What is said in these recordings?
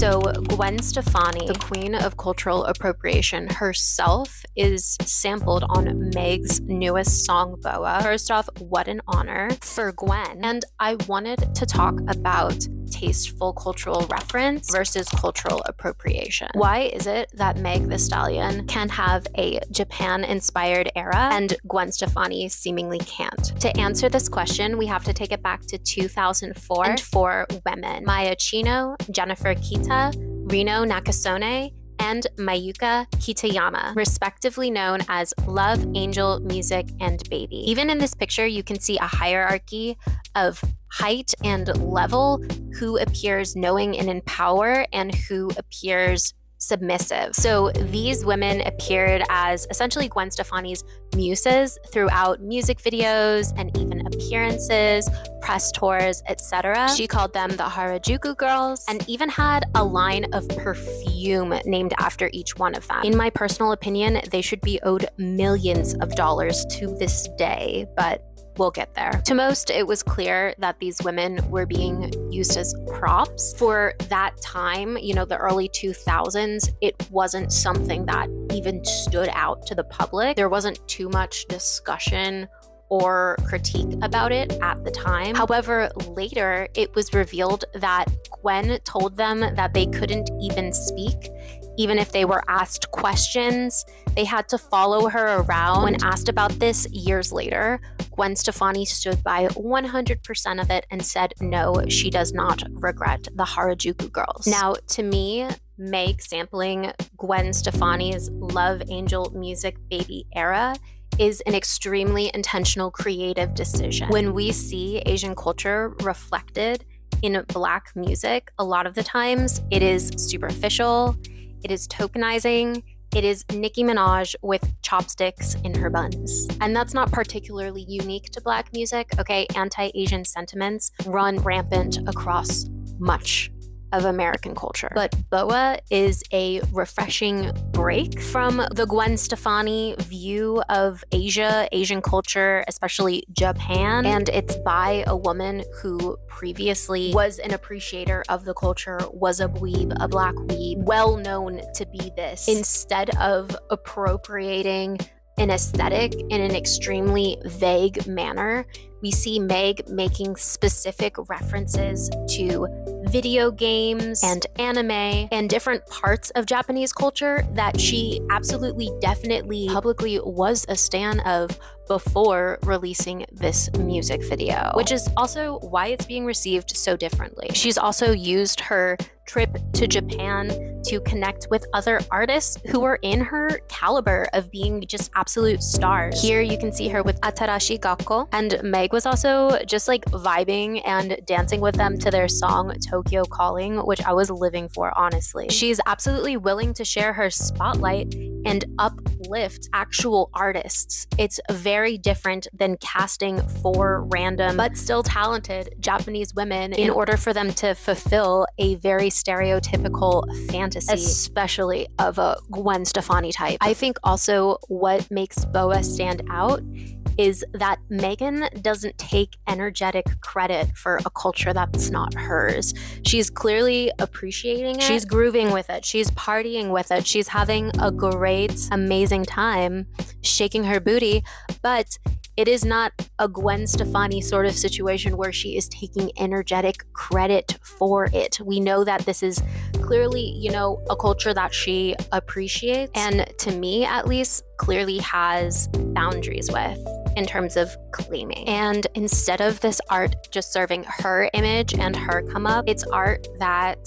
So Gwen Stefani, the queen of cultural appropriation herself, is sampled on Meg's newest song, BOA. First off, what an honor for Gwen. And I wanted to talk about tasteful cultural reference versus cultural appropriation. Why is it that Meg Thee Stallion can have a Japan-inspired era and Gwen Stefani seemingly can't? To answer this question, we have to take it back to 2004 and 4 women: Maya Chino, Jennifer Kita, Rino Nakasone, and Mayuka Kitayama, respectively known as 𝐓𝐫𝐢𝐩 𝐉𝐫𝐽 and Baby. Even in this picture, you can see a hierarchy of height and level, who appears knowing and in power and who appears submissive. So these women appeared as essentially Gwen Stefani's muses throughout music videos and even appearances, press tours, etc. She called them the Harajuku girls and even had a line of perfume named after each one of them. In my personal opinion, they should be owed millions of dollars to this day, but we'll get there. To most, it was clear that these women were being used as props. For that time, you know, the early 2000s, it wasn't something that even stood out to the public. There wasn't too much discussion or critique about it at the time. However, later it was revealed that Gwen told them that they couldn't even speak. Even if they were asked questions, they had to follow her around. When asked about this years later, Gwen Stefani stood by 100% of it and said no, she does not regret the Harajuku girls. Now, to me, Meg sampling Gwen Stefani's 𝐓𝐫𝐢𝐩 𝐉𝐫𝐽 era is an extremely intentional creative decision. When we see Asian culture reflected in Black music, a lot of the times it is superficial, it is tokenizing, it is Nicki Minaj with chopsticks in her buns. And that's not particularly unique to Black music, okay? Anti-Asian sentiments run rampant across much of American culture. But BOA is a refreshing break from the Gwen Stefani view of Asia, Asian culture, especially Japan. And it's by a woman who previously was an appreciator of the culture, was a weeb, a Black weeb, well known to be this. Instead of appropriating an aesthetic in an extremely vague manner, we see Meg making specific references to video games and anime and different parts of Japanese culture that she absolutely, definitely, publicly was a stan of before releasing this music video, which is also why it's being received so differently. She's also used her trip to Japan to connect with other artists who are in her caliber of being just absolute stars. Here you can see her with Atarashi Gakko, and Meg was also just like vibing and dancing with them to their song Tokyo Calling, which I was living for, honestly. She's absolutely willing to share her spotlight and uplift actual artists. It's very different than casting 4 random but still talented Japanese women in order for them to fulfill a very stereotypical fantasy, especially of a Gwen Stefani type. I think also what makes BOA stand out is that Megan doesn't take energetic credit for a culture that's not hers. She's clearly appreciating it. She's grooving with it. She's partying with it. She's having a great, amazing time shaking her booty, but it is not a Gwen Stefani sort of situation where she is taking energetic credit for it. We know that this is clearly, you know, a culture that she appreciates, and to me at least, clearly has boundaries with in terms of claiming. And instead of this art just serving her image and her come up, it's art that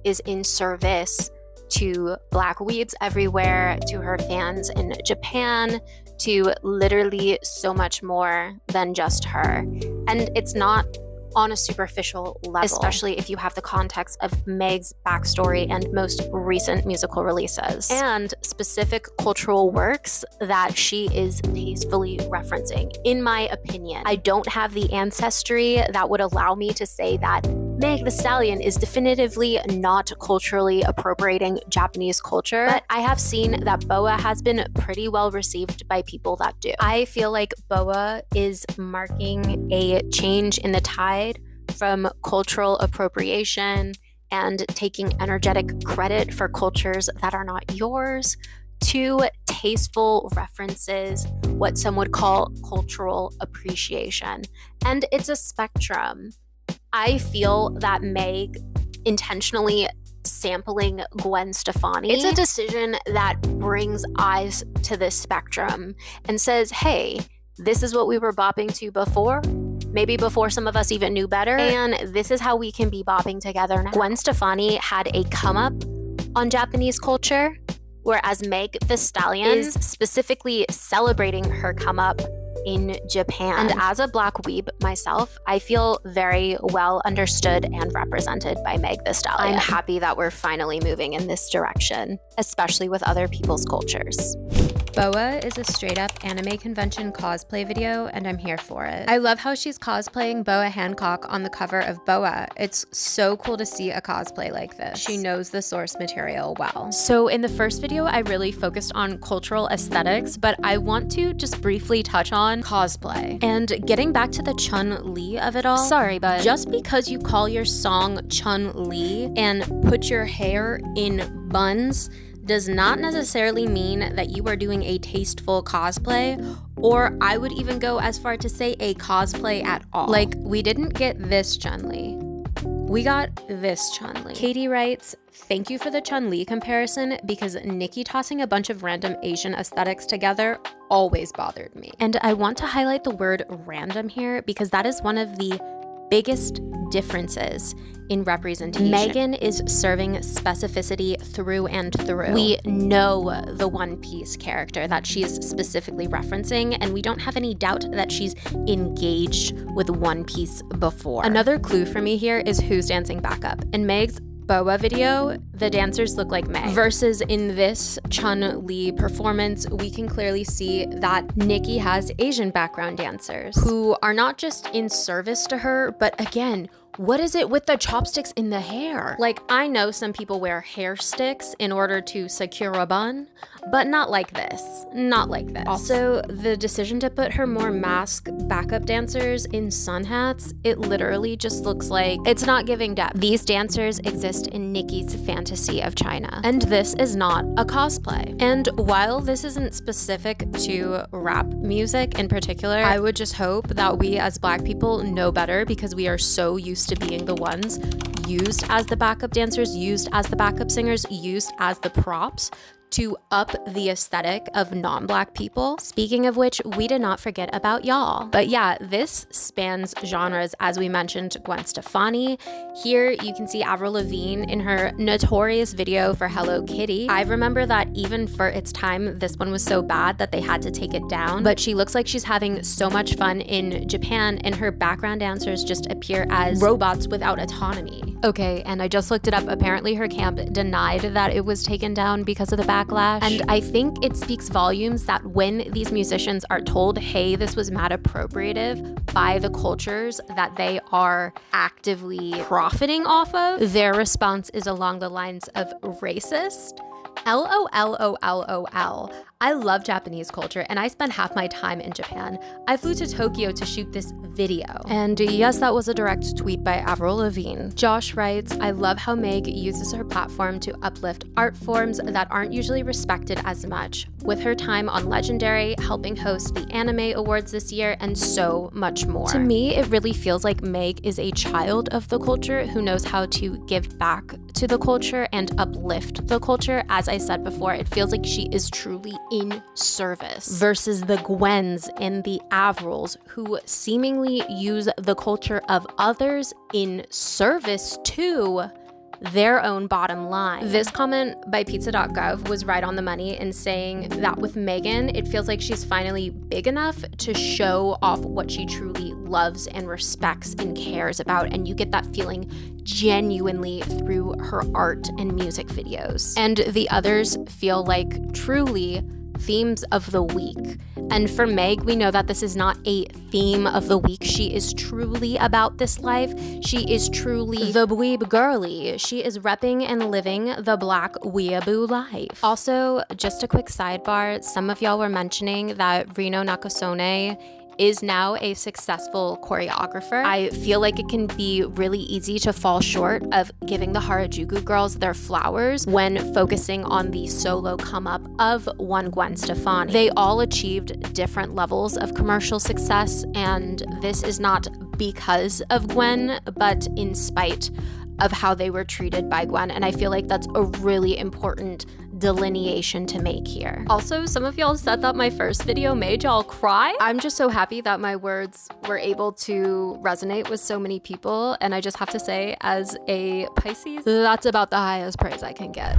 is in service to Black weebs everywhere, to her fans in Japan, to literally so much more than just her. And it's not on a superficial level, especially if you have the context of Meg's backstory and most recent musical releases and specific cultural works that she is tastefully referencing. In my opinion, I don't have the ancestry that would allow me to say that Meg Thee Stallion is definitively not culturally appropriating Japanese culture, but I have seen that BOA has been pretty well received by people that do. I feel like BOA is marking a change in the tide from cultural appropriation and taking energetic credit for cultures that are not yours, to tasteful references, what some would call cultural appreciation. And it's a spectrum. I feel that Meg intentionally sampling Gwen Stefani, it's a decision that brings eyes to this spectrum and says, hey, this is what we were bopping to before, maybe before some of us even knew better, and this is how we can be bopping together now. Gwen Stefani had a come up on Japanese culture, whereas Meg Thee Stallion is specifically celebrating her come up in Japan. And as a Black weeb myself, I feel very well understood and represented by Meg Thee Stallion. I'm happy that we're finally moving in this direction, especially with other people's cultures. BOA is a straight up anime convention cosplay video, and I'm here for it. I love how she's cosplaying Boa Hancock on the cover of BOA. It's so cool to see a cosplay like this. She knows the source material well. So in the first video, I really focused on cultural aesthetics, but I want to just briefly touch on cosplay. And getting back to the Chun-Li of it all, sorry, but just because you call your song Chun-Li and put your hair in buns does not necessarily mean that you are doing a tasteful cosplay, or I would even go as far to say a cosplay at all. Like, we didn't get this Chun-Li. We got this Chun-Li. Katie writes, thank you for the Chun-Li comparison, because Nicki tossing a bunch of random Asian aesthetics together always bothered me. And I want to highlight the word random here, because that is one of the biggest differences in representation. Megan is serving specificity through and through. We know the One Piece character that she's specifically referencing, and we don't have any doubt that she's engaged with One Piece before. Another clue for me here is who's dancing backup. In Meg's BOA video, the dancers look like Meg. Versus in this Chun-Li performance, we can clearly see that Nicki has Asian background dancers who are not just in service to her, but again, what is it with the chopsticks in the hair? Like, I know some people wear hair sticks in order to secure a bun, but not like this. Not like this. Also, the decision to put her more masked backup dancers in sun hats, it literally just looks like it's not giving depth. These dancers exist in Nicki's fantasy of China, and this is not a cosplay. And while this isn't specific to rap music in particular, I would just hope that we as Black people know better, because we are so used to being the ones used as the backup dancers, used as the backup singers, used as the props to up the aesthetic of non-Black people. Speaking of which, we did not forget about y'all. But yeah, this spans genres, as we mentioned, Gwen Stefani. Here you can see Avril Lavigne in her notorious video for Hello Kitty. I remember that even for its time, this one was so bad that they had to take it down, but she looks like she's having so much fun in Japan, and her background dancers just appear as robots without autonomy. Okay, and I just looked it up. Apparently her camp denied that it was taken down because of the backlash. And I think it speaks volumes that when these musicians are told, hey, this was mad appropriative by the cultures that they are actively profiting off of, their response is along the lines of racist. LOL. I love Japanese culture, and I spent half my time in Japan. I flew to Tokyo to shoot this video. And yes, that was a direct tweet by Avril Lavigne. Josh writes, I love how Meg uses her platform to uplift art forms that aren't usually respected as much, with her time on Legendary, helping host the Anime Awards this year, and so much more. To me, it really feels like Meg is a child of the culture who knows how to give back to the culture and uplift the culture. As I said before, it feels like she is truly in service, versus the Gwens and the Avrils who seemingly use the culture of others in service to their own bottom line. This comment by pizza.gov was right on the money in saying that with Megan, it feels like she's finally big enough to show off what she truly loves and respects and cares about, and you get that feeling genuinely through her art and music videos. And the others feel like truly themes of the week. And for Meg, we know that this is not a theme of the week. She is truly about this life. She is truly the weeb girly. She is repping and living the Black weeaboo life. Also, just a quick sidebar, some of y'all were mentioning that Rino Nakasone is now a successful choreographer. I feel like it can be really easy to fall short of giving the Harajuku girls their flowers when focusing on the solo come up of one Gwen Stefani. They all achieved different levels of commercial success, and this is not because of Gwen, but in spite of how they were treated by Gwen. And I feel like that's a really important delineation to make here. Also, some of y'all said that my first video made y'all cry. I'm just so happy that my words were able to resonate with so many people, and I just have to say, as a Pisces, that's about the highest praise I can get.